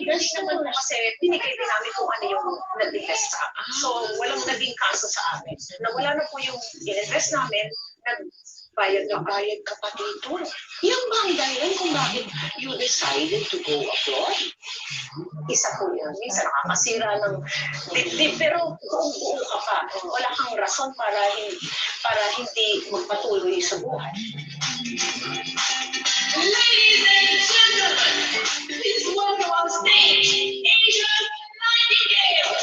Hindi naman po kasi binigay din namin kung ano yung nag-invest sa amin. So, walang naging kaso sa amin. Nawala na po yung in-invest namin, bayad ka pa dito. Yung ba ang dahilan kung bakit you decided to go abroad? Isa po yun. Minsan nakakasira ng dibdib, pero kung buo ka pa, wala kang rason para hindi magpatuloy sa buhay. Ladies and gentlemen, please welcome on stage, Asia Nightingale.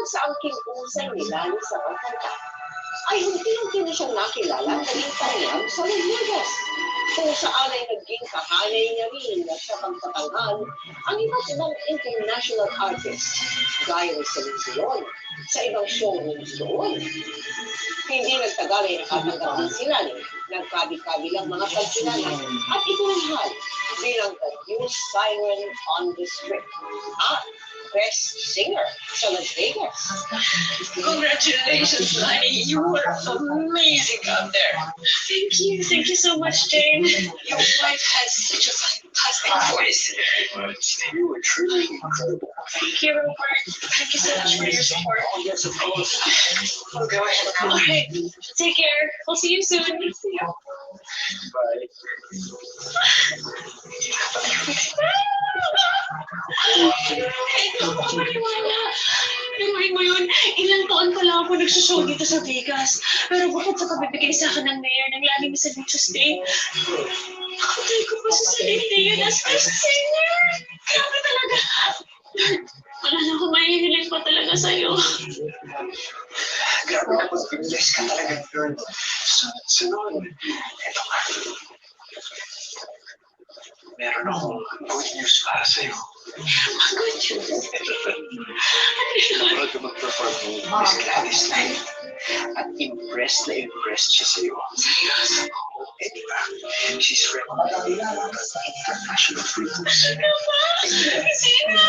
Sa aking usay nila sa pagkanta, ay hindi na siyang nakilala naging kanyang sa Las Vegas. Kung saan ay naging kahanay niya rin at sa pagtatanghal ang iba't ibang international artists gaya ni Celine Dion sa ibang showrooms doon. Hindi nagtagal ay nakatanggap din sila ni nagkabi-kabilang mga pagkilala at itinanghal bilang the new siren on the strip at Best Singer sa Las Vegas. Congratulations, honey. You were amazing out there. Thank you. Thank you so much, Jane. Your wife has such a fantastic voice. You were truly incredible. Thank you, Robert. Thank you so much for your support. Oh, yes, of course. I'll go ahead now. All right. Take care. We'll see you soon. See you. Bye. Pinuhin mo yun, ilang taon pa lang ako nagsushow dito sa Vegas. Pero bukod sa pabibigay sa akin ng mayor ng Lani sa Beach State, nakatay ko pa sa Celine Dion as best singer. Grabe talaga. Wala na akong mahihiling pa talaga sa'yo. Grabe na pag-bless ka talaga, girl. Sunod, eto ka. Meron akong good news para sa'yo. Good news? Proud ka mag-perform mo Miss Gladys Knight. At impressed siya sa'yo. Seryoso? Eh, di ba? She's recommending international films. Ano ba? Kasi na!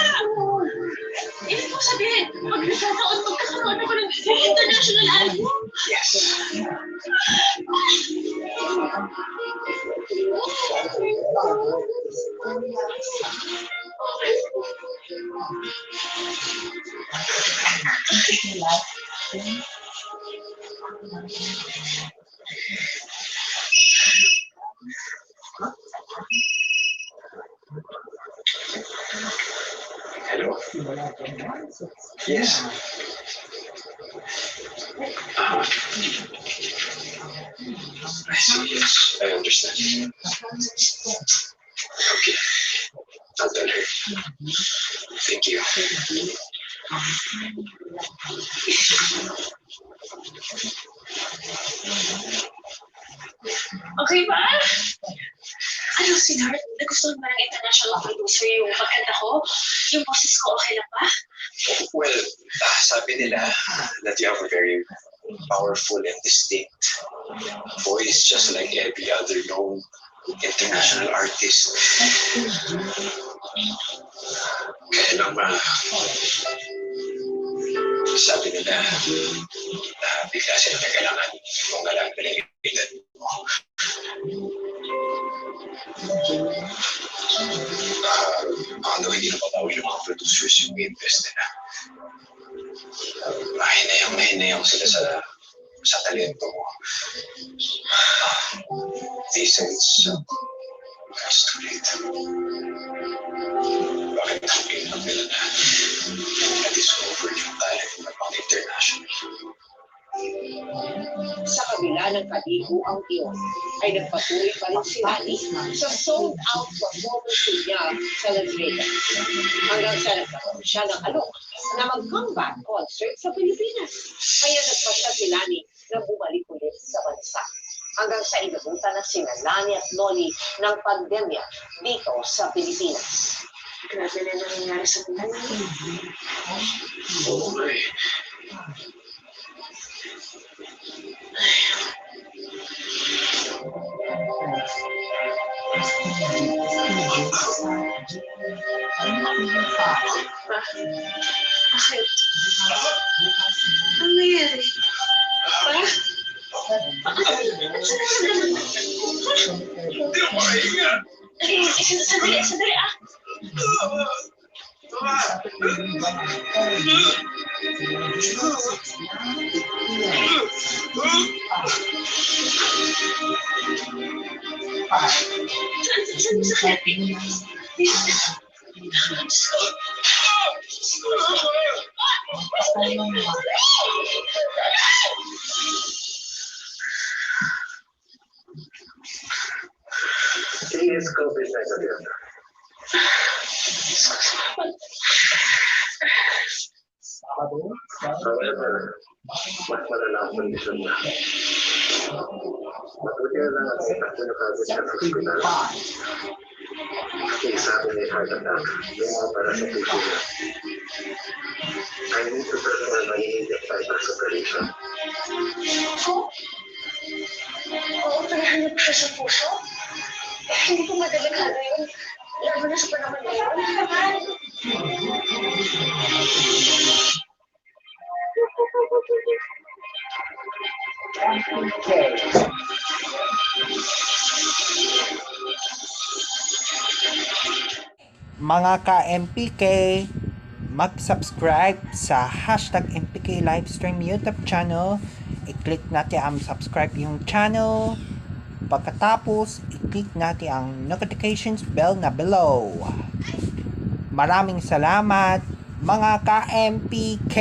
Ibig mo sabihin, magkakaroon ako ng international album? Yes. Hello? Yes. I see, yes, I understand. Okay, I'll tell her. Thank you. Okay ba? Ano, sweetheart? Nagustuhan ba ng international producer yung pagkanta ko? Yung boses ko, okay lang ba? Well, sabi nila that you have a very powerful and distinct voice, just like every other known international artist. Kaya lang sabi nila, bigla sila na kailangan kung alam nila yung edad mo. daw yung mga producers yung invest nila. Mahinayang sila sa talento mo. They say it's too late. Bakit sabihin lang nila na na-discover yung talent na pang-international? Sa kabila ng kaliguang iyon, ay nagpatuloy pa rin si Lani sa sold-out performance niya sa Las Vegas. Hanggang sa nagkaroon siya ng alok na mag-comeback concert sa Pilipinas. Kaya nagpasya si Lani na bumalik ulit sa bansa. Hanggang sa inabutan na sina Lani at Noli ng pandemya dito sa Pilipinas. Grabe na nangyayari sa buhay. Oo nga eh. Bakit? Ano nangyari? Hindi ako makahinga! Sandali ah! Saan sakit? He is COVID negative. However, mas malala ang kondisyon niya. Mabuti na lang at itakbo na kagad siya sa ospital. Sabi ni heart attack, yung mga para sa puso niya. I need to perform an immediate bypass operation. Oo, panahanap ko siya sa puso. Hindi ko madagalhano yun. Lalo na sa panahon na yun. Mga ka-MPK, mag-subscribe sa hashtag MPK Livestream YouTube channel. I-click natin ang subscribe yung channel. Pagkatapos, i-click natin ang notifications bell na below. Maraming salamat mga ka-MPK.